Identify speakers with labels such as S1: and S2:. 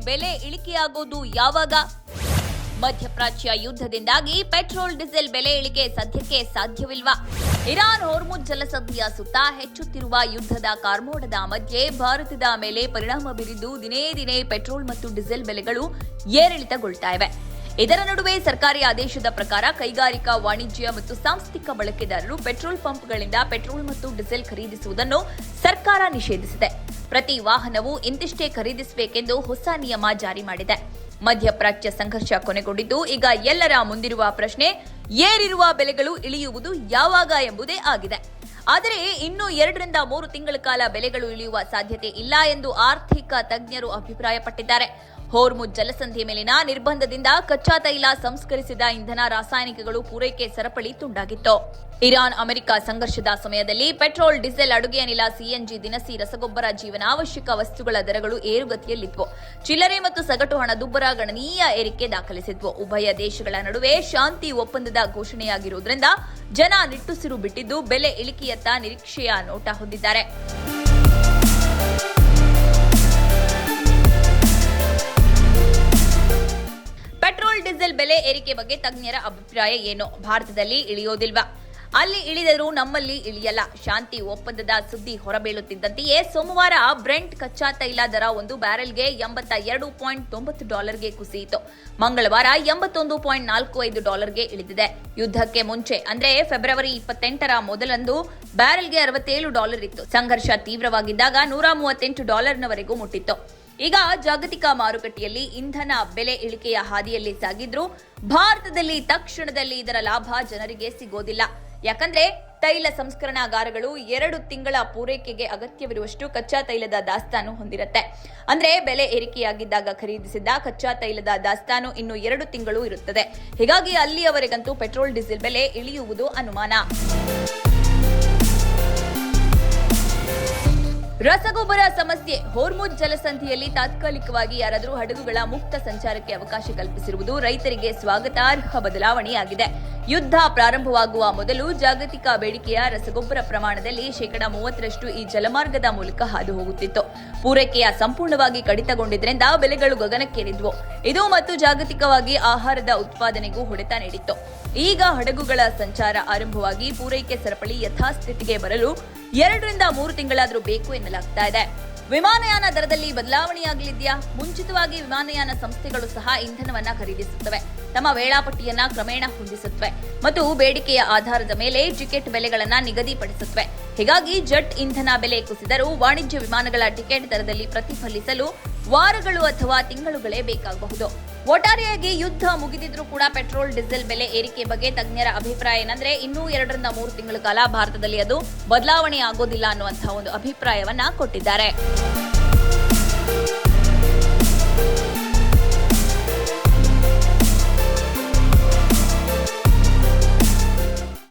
S1: ಬೆಲೆ ಇಳಿಕೆಯಾಗೋದು ಯಾವಾಗ? ಮಧ್ಯಪ್ರಾಚ್ಯ ಯುದ್ಧದಿಂದಾಗಿ ಪೆಟ್ರೋಲ್ ಡೀಸೆಲ್ ಬೆಲೆ ಇಳಿಕೆ ಸದ್ಯಕ್ಕೆ ಸಾಧ್ಯವಿಲ್ವಾ? ಇರಾನ್ ಹೋರ್ಮುಜ್ ಜಲಸಂಧಿಯ ಸುತ್ತ ಹೆಚ್ಚುತ್ತಿರುವ ಯುದ್ಧದ ಕಾರ್ಮೋಡದ ಮಧ್ಯೆ ಭಾರತದ ಮೇಲೆ ಪರಿಣಾಮ ಬೀರಿದ್ದು ದಿನೇ ದಿನೇ ಪೆಟ್ರೋಲ್ ಮತ್ತು ಡೀಸೆಲ್ ಬೆಲೆಗಳು ಏರಿಳಿತಗೊಳ್ತಾ ಇವೆ. ಇದರ ನಡುವೆ ಸರ್ಕಾರಿ ಆದೇಶದ ಪ್ರಕಾರ ಕೈಗಾರಿಕಾ, ವಾಣಿಜ್ಯ ಮತ್ತು ಸಾಂಸ್ಥಿಕ ಬಳಕೆದಾರರು ಪೆಟ್ರೋಲ್ ಪಂಪ್ಗಳಿಂದ ಪೆಟ್ರೋಲ್ ಮತ್ತು ಡೀಸೆಲ್ ಖರೀದಿಸುವುದನ್ನು ಸರ್ಕಾರ ನಿಷೇಧಿಸಿದೆ. ಪ್ರತಿ ವಾಹನವು ಇಂತಿಷ್ಟೇ ಖರೀದಿಸಬೇಕೆಂದು ಹೊಸ ನಿಯಮ ಜಾರಿ ಮಾಡಿದೆ. ಮಧ್ಯಪ್ರಾಚ್ಯ ಸಂಘರ್ಷ ಕೊನೆಗೊಂಡಿದ್ದು ಈಗ ಎಲ್ಲರ ಮುಂದಿರುವ ಪ್ರಶ್ನೆ ಏರಿರುವ ಬೆಲೆಗಳು ಇಳಿಯುವುದು ಯಾವಾಗ ಎಂಬುದೇ ಆಗಿದೆ. ಆದರೆ ಇನ್ನು 2 ರಿಂದ 3 ತಿಂಗಳ ಕಾಲ ಬೆಲೆಗಳು ಇಳಿಯುವ ಸಾಧ್ಯತೆ ಇಲ್ಲ ಎಂದು ಆರ್ಥಿಕ ತಜ್ಞರು ಅಭಿಪ್ರಾಯಪಟ್ಟಿದ್ದಾರೆ. ಹೋರ್ಮುಜ್ ಜಲಸಂಧಿ ಮೇಲಿನ ನಿರ್ಬಂಧದಿಂದ ಕಚ್ಚಾ ತೈಲ, ಸಂಸ್ಕರಿಸಿದ ಇಂಧನ, ರಾಸಾಯನಿಕಗಳು ಪೂರೈಕೆ ಸರಪಳಿ ತುಂಡಾಗಿತ್ತು. ಇರಾನ್ ಅಮೆರಿಕ ಸಂಘರ್ಷದ ಸಮಯದಲ್ಲಿ ಪೆಟ್ರೋಲ್, ಡೀಸೆಲ್, ಅಡುಗೆ ಅನಿಲ, ಸಿಎನ್ಜಿ, ದಿನಸಿ, ರಸಗೊಬ್ಬರ, ಜೀವನಾವಶ್ಯಕ ವಸ್ತುಗಳ ದರಗಳು ಏರುಗತಿಯಲ್ಲಿದ್ವು. ಚಿಲ್ಲರೆ ಮತ್ತು ಸಗಟು ಹಣದುಬ್ಬರ ಗಣನೀಯ ಏರಿಕೆ ದಾಖಲಿಸಿದ್ವು. ಉಭಯ ದೇಶಗಳ ನಡುವೆ ಶಾಂತಿ ಒಪ್ಪಂದದ ಘೋಷಣೆಯಾಗಿರುವುದರಿಂದ ಜನ ನಿಟ್ಟುಸಿರು ಬಿಟ್ಟಿದ್ದು ಬೆಲೆ ಇಳಿಕೆಯತ್ತ ನಿರೀಕ್ಷೆಯ ನೋಟ ಹೊಂದಿದ್ದಾರೆ. ಪೆಟ್ರೋಲ್, ಡೀಸೆಲ್ ಬೆಲೆ ಏರಿಕೆ ಬಗ್ಗೆ ತಜ್ಞರ ಅಭಿಪ್ರಾಯ ಏನು? ಭಾರತದಲ್ಲಿ ಇಳಿಯೋದಿಲ್ವಾ? ಅಲ್ಲಿ ಇಳಿದರೂ ನಮ್ಮಲ್ಲಿ ಇಳಿಯಲ್ಲ. ಶಾಂತಿ ಒಪ್ಪಂದದ ಸುದ್ದಿ ಹೊರಬೀಳುತ್ತಿದ್ದಂತೆಯೇ ಸೋಮವಾರ ಬ್ರೆಂಟ್ ಕಚ್ಚಾ ತೈಲ ದರ ಒಂದು ಬ್ಯಾರೆಲ್ಗೆ $82.90ಗೆ ಕುಸಿಯಿತು. ಮಂಗಳವಾರ $81.45ಗೆ ಇಳಿದಿದೆ. ಯುದ್ಧಕ್ಕೆ ಮುಂಚೆ ಅಂದ್ರೆ ಫೆಬ್ರವರಿ 28ರ ಮೊದಲಂದು ಬ್ಯಾರೆಲ್ಗೆ $67 ಇತ್ತು. ಸಂಘರ್ಷ ತೀವ್ರವಾಗಿದ್ದಾಗ $138ನವರೆಗೂ ಮುಟ್ಟಿತ್ತು. ಈಗ ಜಾಗತಿಕ ಮಾರುಕಟ್ಟೆಯಲ್ಲಿ ಇಂಧನ ಬೆಲೆ ಇಳಿಕೆಯ ಹಾದಿಯಲ್ಲಿ ಸಾಗಿದ್ರೂ ಭಾರತದಲ್ಲಿ ತಕ್ಷಣದಲ್ಲಿ ಇದರ ಲಾಭ ಜನರಿಗೆ ಸಿಗೋದಿಲ್ಲ. ಯಾಕಂದ್ರೆ ತೈಲ ಸಂಸ್ಕರಣಾಗಾರಗಳು 2 ತಿಂಗಳ ಪೂರೈಕೆಗೆ ಅಗತ್ಯವಿರುವಷ್ಟು ಕಚ್ಚಾ ತೈಲದ ದಾಸ್ತಾನು ಹೊಂದಿರುತ್ತೆ. ಅಂದ್ರೆ ಬೆಲೆ ಏರಿಕೆಯಾಗಿದ್ದಾಗ ಖರೀದಿಸಿದ್ದ ಕಚ್ಚಾ ತೈಲದ ದಾಸ್ತಾನು ಇನ್ನು 2 ತಿಂಗಳು ಇರುತ್ತದೆ. ಹೀಗಾಗಿ ಅಲ್ಲಿಯವರೆಗಂತೂ ಪೆಟ್ರೋಲ್, ಡೀಸೆಲ್ ಬೆಲೆ ಇಳಿಯುವುದು ಅನುಮಾನ. ರಸಗೊಬ್ಬರ ಸಮಸ್ಯೆ. ಹೋರ್ಮುಜ್ ಜಲಸಂಧಿಯಲ್ಲಿ ತಾತ್ಕಾಲಿಕವಾಗಿ ಯಾರಾದರೂ ಹಡಗುಗಳ ಮುಕ್ತ ಸಂಚಾರಕ್ಕೆ ಅವಕಾಶ ಕಲ್ಪಿಸಿರುವುದು ರೈತರಿಗೆ ಸ್ವಾಗತಾರ್ಹ ಬದಲಾವಣೆಯಾಗಿದೆ. ಯುದ್ಧ ಪ್ರಾರಂಭವಾಗುವ ಮೊದಲು ಜಾಗತಿಕ ಬೇಡಿಕೆಯ ರಸಗೊಬ್ಬರ ಪ್ರಮಾಣದಲ್ಲಿ 30% ಈ ಜಲಮಾರ್ಗದ ಮೂಲಕ ಹಾದು ಹೋಗುತ್ತಿತ್ತು. ಪೂರೈಕೆಯ ಸಂಪೂರ್ಣವಾಗಿ ಕಡಿತಗೊಂಡಿದ್ದರಿಂದ ಬೆಲೆಗಳು ಗಗನಕ್ಕೇರಿದ್ವು. ಇದು ಮತ್ತು ಜಾಗತಿಕವಾಗಿ ಆಹಾರದ ಉತ್ಪಾದನೆಗೂ ಹೊಡೆತ ನೀಡಿತ್ತು. ಈಗ ಹಡಗುಗಳ ಸಂಚಾರ ಆರಂಭವಾಗಿ ಪೂರೈಕೆ ಸರಪಳಿ ಯಥಾಸ್ಥಿತಿಗೆ ಬರಲು 2 ರಿಂದ 3 ತಿಂಗಳಾದರೂ ಬೇಕು ಎನ್ನಲಾಗ್ತಾ ಇದೆ. ವಿಮಾನಯಾನ ದರದಲ್ಲಿ ಬದಲಾವಣೆಯಾಗಲಿದೆಯಾ? ಮುಂಚಿತವಾಗಿ ವಿಮಾನಯಾನ ಸಂಸ್ಥೆಗಳು ಸಹ ಇಂಧನವನ್ನ ಖರೀದಿಸುತ್ತವೆ, ತಮ್ಮ ವೇಳಾಪಟ್ಟಿಯನ್ನ ಕ್ರಮೇಣ ಹೊಂದಿಸುತ್ತವೆ ಮತ್ತು ಬೇಡಿಕೆಯ ಆಧಾರದ ಮೇಲೆ ಟಿಕೆಟ್ ಬೆಲೆಗಳನ್ನ ನಿಗದಿಪಡಿಸುತ್ತವೆ. ಹೀಗಾಗಿ ಜೆಟ್ ಇಂಧನ ಬೆಲೆ ಕುಸಿದರೂ ವಾಣಿಜ್ಯ ವಿಮಾನಗಳ ಟಿಕೆಟ್ ದರದಲ್ಲಿ ಪ್ರತಿಫಲಿಸಲು ವಾರಗಳು ಅಥವಾ ತಿಂಗಳುಗಳೇ ಬೇಕಾಗಬಹುದು. ಒಟ್ಟಾರೆಯಾಗಿ ಯುದ್ಧ ಮುಗಿದಿದ್ರೂ ಕೂಡ ಪೆಟ್ರೋಲ್, ಡೀಸೆಲ್ ಬೆಲೆ ಏರಿಕೆ ಬಗ್ಗೆ ತಜ್ಞರ ಅಭಿಪ್ರಾಯ ಏನಂದ್ರೆ ಇನ್ನೂ 2 ರಿಂದ 3 ತಿಂಗಳ ಕಾಲ ಭಾರತದಲ್ಲಿ ಅದು ಬದಲಾವಣೆ ಆಗೋದಿಲ್ಲ ಅನ್ನುವಂತಹ ಒಂದು ಅಭಿಪ್ರಾಯವನ್ನ ಕೊಟ್ಟಿದ್ದಾರೆ.